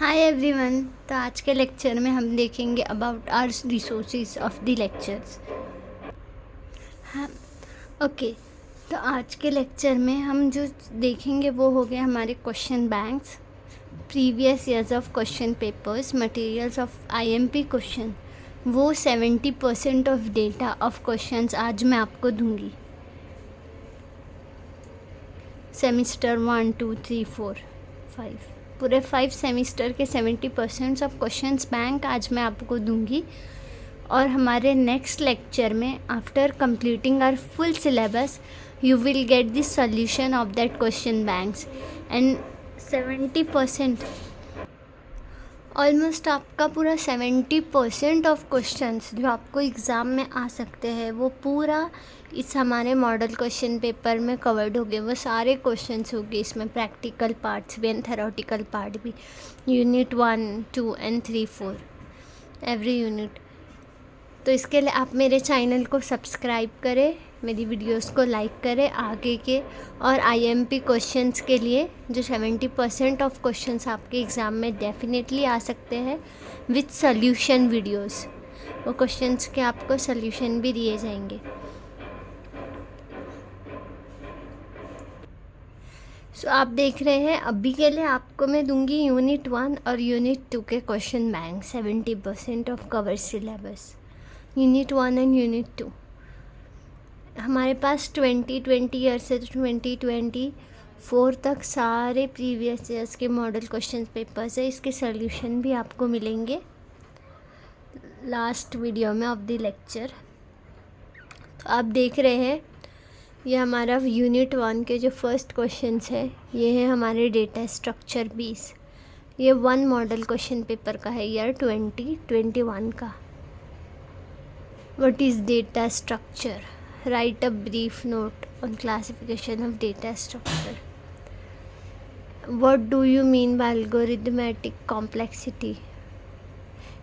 Hi everyone. तो आज के लेक्चर में हम देखेंगे about our resources of the lectures. हाँ, ओके। तो आज के लेक्चर में हम जो देखेंगे वो हो गया हमारे question banks, previous years of question papers, materials of IMP question. वो 70% ऑफ डेटा ऑफ क्वेश्चंस आज मैं आपको दूंगी। सेमिस्टर 1, 2, 3, 4, 5 पूरे 5 सेमिस्टर के 70% ऑफ क्वेश्चंस बैंक आज मैं आपको दूंगी। और हमारे नेक्स्ट लेक्चर में after completing our full syllabus you will get the solution of that question banks and 70% almost आपका पूरा 70% ऑफ क्वेश्चंस जो आपको एग्ज़ाम में आ सकते हैं वो पूरा इस हमारे मॉडल क्वेश्चन पेपर में कवर्ड हो गए। वो सारे क्वेश्चंस हो गए, इसमें प्रैक्टिकल पार्ट्स भी एंड थेरोटिकल पार्ट भी, यूनिट 1, 2 एंड 3, 4 एवरी यूनिट। तो इसके लिए आप मेरे चैनल को सब्सक्राइब करें, मेरी वीडियोस को लाइक करें आगे के और आईएमपी क्वेश्चंस के लिए जो 70% ऑफ क्वेश्चंस आपके एग्ज़ाम में डेफिनेटली आ सकते हैं विथ सॉल्यूशन वीडियोस। वो क्वेश्चंस के आपको सॉल्यूशन भी दिए जाएंगे। सो आप देख रहे हैं अभी के लिए आपको मैं दूंगी यूनिट 1 और यूनिट 2 के question bank 70% of cover syllabus. Unit 1 and unit 2 हमारे पास 2020 ईयर से 2024 तक सारे प्रीवियस ईयर्स के मॉडल क्वेश्चन पेपर्स है। इसके सॉल्यूशन भी आपको मिलेंगे लास्ट वीडियो में ऑफ द लेक्चर। तो आप देख रहे हैं ये हमारा यूनिट 1 के जो फर्स्ट क्वेश्चंस है ये है हमारे डेटा स्ट्रक्चर 20। ये 1 मॉडल क्वेश्चन पेपर का है, ईयर 2021 का। What is data structure? Write a brief note on classification of data structure. What do you mean by algorithmic complexity?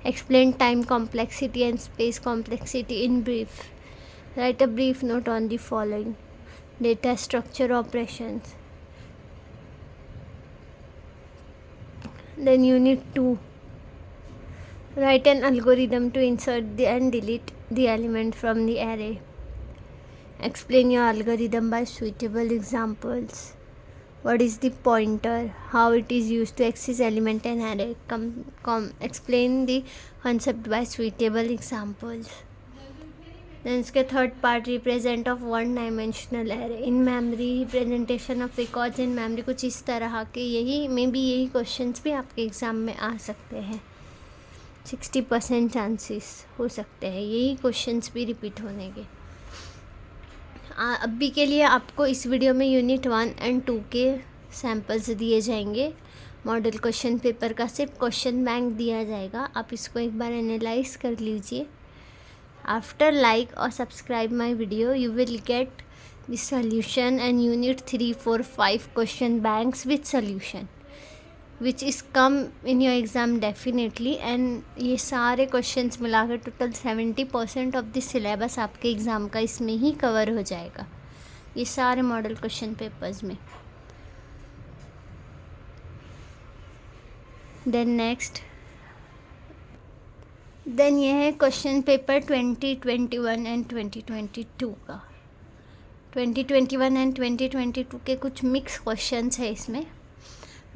Explain time complexity and space complexity in brief. Write a brief note on the following. Data structure operations. Then unit 2. Write an algorithm to insert and delete the element from the array. Explain your algorithm by suitable examples. What is the pointer? How it is used to access element in array. Explain the concept by suitable examples. Then इसके third part represent of 1 dimensional array in memory, representation of records in memory. कुछ इस तरह के यही questions भी आपके exam में आ सकते हैं। 60% चांसेस हो सकते हैं यही क्वेश्चंस भी रिपीट होने के। अभी के लिए आपको इस वीडियो में यूनिट 1 एंड 2 के सैम्पल्स दिए जाएंगे। मॉडल क्वेश्चन पेपर का सिर्फ क्वेश्चन बैंक दिया जाएगा। आप इसको एक बार एनालाइज कर लीजिए। After like or subscribe my video, you will get the solution and unit 3, 4, 5 question banks with solution, which is come in your exam definitely. And ये सारे questions मिलाकर टोटल 70% ऑफ द सिलेबस आपके exam का इसमें ही cover हो जाएगा, ये सारे मॉडल क्वेश्चन पेपर्स में। देन ये है क्वेश्चन पेपर 2021 एंड 2022 का। 2021 एंड 2022 के कुछ मिक्स क्वेश्चंस है इसमें।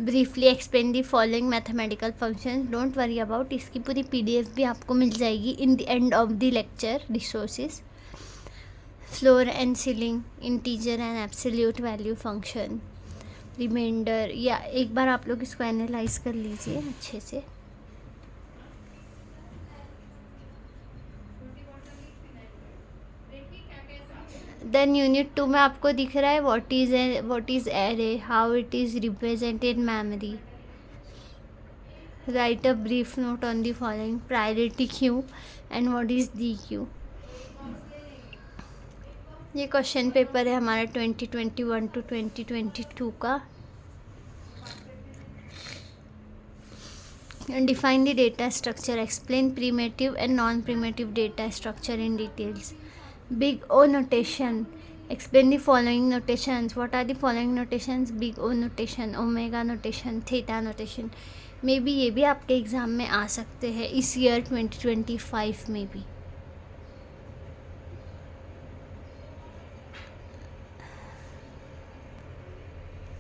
Briefly explain the following mathematical functions. Don't worry about, इसकी पूरी PDF भी आपको मिल जाएगी in the end of the lecture. Resources, floor and ceiling, integer and absolute value function, remainder. या एक बार आप लोग इसको एनालाइज कर लीजिए अच्छे से। देन यूनिट 2 में आपको दिख रहा है what is array, how it is represented in memory. Right a brief note on the following, priority queue and what is D Q. ये क्वेश्चन पेपर है हमारा 2021 टू 2022 का। Define the data structure, explain primitive and non primitive data structure in details. Big O notation, explain the following notations. What are the following notations? Big O notation, omega notation, theta notation. May be ये भी आपके exam में आ सकते हैं इस year 2025 में भी।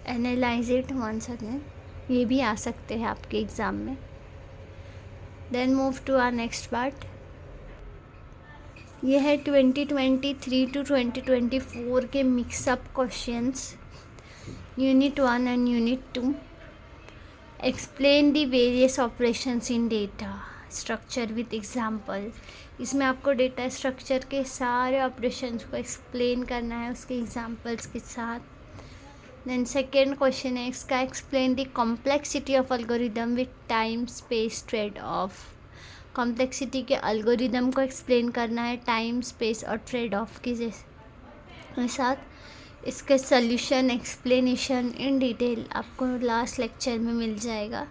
Analyse it once again, ये भी आ सकते हैं आपके एग्ज़ाम में। Then move to our next part. ये है 2023 टू 2024 के mixup questions, unit 1 and unit 2। Explain the various operations in data structure with example. इसमें आपको डेटा स्ट्रक्चर के सारे ऑपरेशंस को एक्सप्लेन करना है उसके एग्जांपल्स के साथ। देन सेकेंड क्वेश्चन है इसका, explain the complexity of algorithm with time space trade off. Complexity के एल्गोरिदम को एक्सप्लेन करना है टाइम स्पेस और ट्रेड ऑफ के साथ। इसके सॉल्यूशन एक्सप्लेनेशन इन डिटेल आपको लास्ट लेक्चर में मिल जाएगा।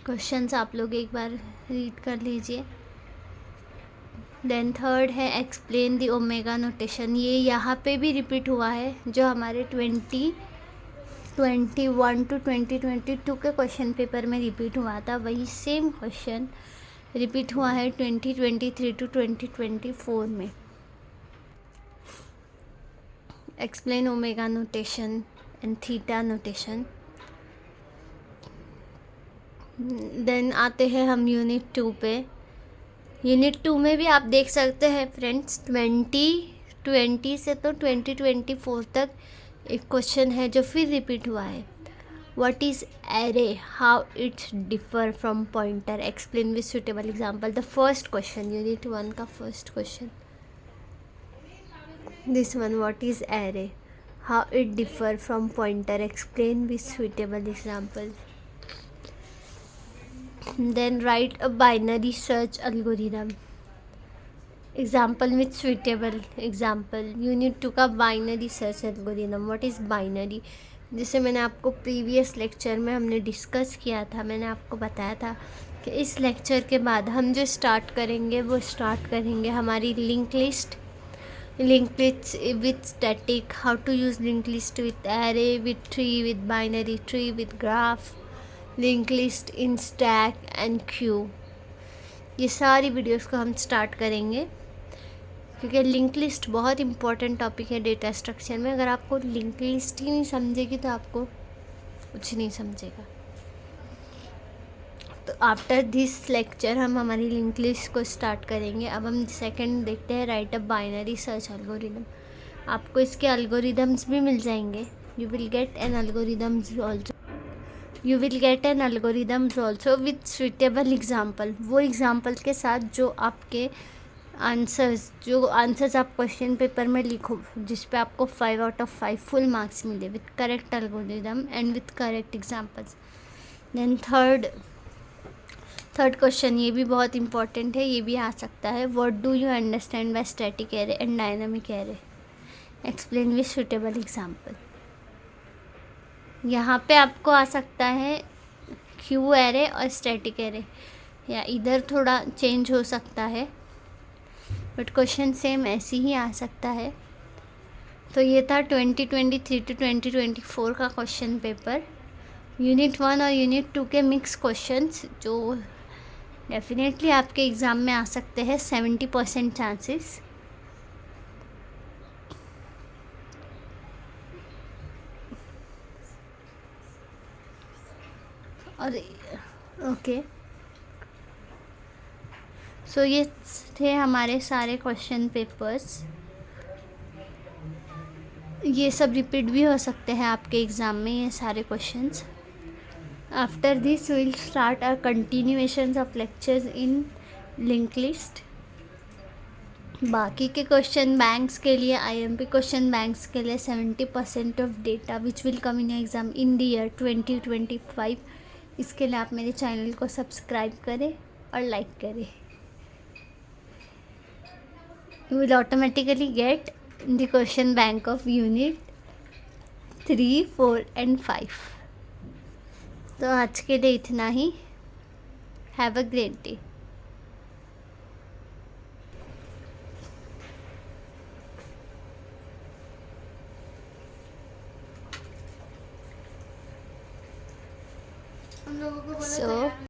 क्वेश्चंस आप लोग एक बार रीड कर लीजिए। देन थर्ड है एक्सप्लेन द ओमेगा नोटेशन। ये यहाँ पे भी रिपीट हुआ है, जो हमारे 2021 टू 2022 के क्वेश्चन पेपर में रिपीट हुआ था, वही सेम क्वेश्चन रिपीट हुआ है 2023 टू 2024 में। Explain omega notation and theta notation. Then आते हैं हम यूनिट 2 पे। यूनिट 2 में भी आप देख सकते हैं फ्रेंड्स, 2020 से तो 2024 तक एक क्वेश्चन है जो फिर रिपीट हुआ है। What is array, how it's differ from pointer, explain with suitable example. The first question, unit 1 का first question, this one, what is array, how it differ from pointer, explain with suitable example. Then write a binary search algorithm. Example with suitable example. Unit 2 का binary search algorithm. What is binary? जिसे मैंने आपको previous lecture में हमने discuss किया था। मैंने आपको बताया था कि इस लेक्चर के बाद हम जो स्टार्ट करेंगे वो स्टार्ट करेंगे हमारी link list with static, how to use link list with array, with tree, with binary tree, with graph, link list in stack and queue. ये सारी वीडियोस को हम स्टार्ट करेंगे, क्योंकि लिंक लिस्ट बहुत इंपॉर्टेंट टॉपिक है डेटा स्ट्रक्चर में। अगर आपको लिंक लिस्ट ही नहीं समझेगी तो आपको कुछ नहीं समझेगा। तो आफ्टर दिस लेक्चर हम हमारी लिंक लिस्ट को स्टार्ट करेंगे। अब हम सेकंड देखते हैं, right a binary search algorithm. आपको इसके एल्गोरिदम्स भी मिल जाएंगे। You will get an algorithms also, you will get an algorithms also with suitable example. वो एग्जाम्पल के साथ जो आपके आंसर्स आप क्वेश्चन पेपर में लिखो, जिस पे आपको 5 आउट ऑफ 5 फुल मार्क्स मिले, with correct algorithm and with correct examples. Then third question, ये भी बहुत इंपॉर्टेंट है, ये भी आ सकता है। What do you understand by static array and dynamic array, explain with suitable example. यहाँ पे आपको आ सकता है क्यू एरे और स्टैटिक एरे, या इधर थोड़ा चेंज हो सकता है, बट क्वेश्चन सेम ऐसे ही आ सकता है। तो ये था 2023 टू 2024 का क्वेश्चन पेपर, यूनिट 1 और यूनिट 2 के मिक्स क्वेश्चंस, जो डेफिनेटली आपके एग्ज़ाम में आ सकते हैं, 70% चांसेस। और ओके, सो ये थे हमारे सारे क्वेश्चन पेपर्स। ये सब रिपीट भी हो सकते हैं आपके एग्ज़ाम में, ये सारे questions. After this will start our continuations of lectures in link list. बाकी के क्वेश्चन बैंक्स के लिए, IMP क्वेश्चन बैंक्स के लिए 70% of data which will come in exam in the year 2025। इसके लिए आप मेरे चैनल को सब्सक्राइब करें और लाइक करें। You will automatically get the question bank of unit 3, 4 and 5। तो आज के लिए इतना ही। Have a great day. उन लोगों को बोलो So तैयार हो